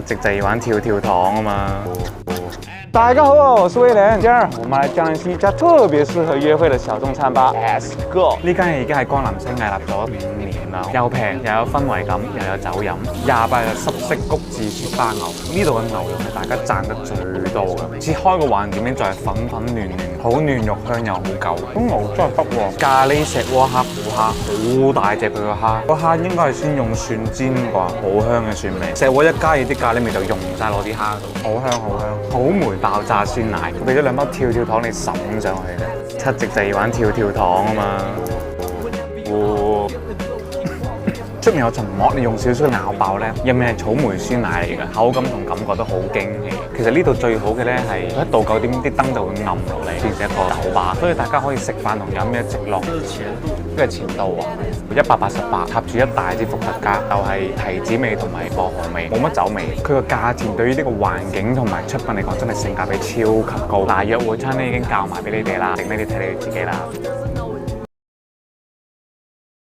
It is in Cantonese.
七夕就要玩跳跳糖啊嘛。大家好，我是威廉。今儿我們來江西一家特別適合約會的小眾餐吧 ，Let's go！呢間已經喺江南西屹立咗5年啦，又平又有氛圍感，又有酒飲，28日濕式谷至雪花牛，呢度嘅牛肉係大家讚得最多嘅。切開個橫點咧就係粉粉嫩嫩，好嫩肉香又好夠。咁牛真係得喎，咖喱石鍋蝦虎蝦好大隻佢個蝦，個蝦應該係先用蒜煎啩，好香嘅蒜味。石鍋一加熱啲咖喱味就溶晒落啲蝦度，好香好香，好梅爆炸酸奶，佢俾咗2包跳跳糖你滲上去嘅。七夕就要玩跳跳糖啊嘛。出面有層膜，你用少少咬爆咧，入面係草莓酸奶嚟嘅，口感同感覺都好驚喜。其實呢度最好嘅咧係一到9點啲燈就會暗落嚟，變成一個酒吧，所以大家可以食飯同飲咩直落。呢個前度啊，188插住一大支伏特加，就係提子味同埋薄荷味，冇乜酒味。佢個價錢對於呢個環境同埋出品嚟講，真係性價比超級高。嗱，約會餐咧已經教埋俾你哋啦，剩低你睇你哋自己啦。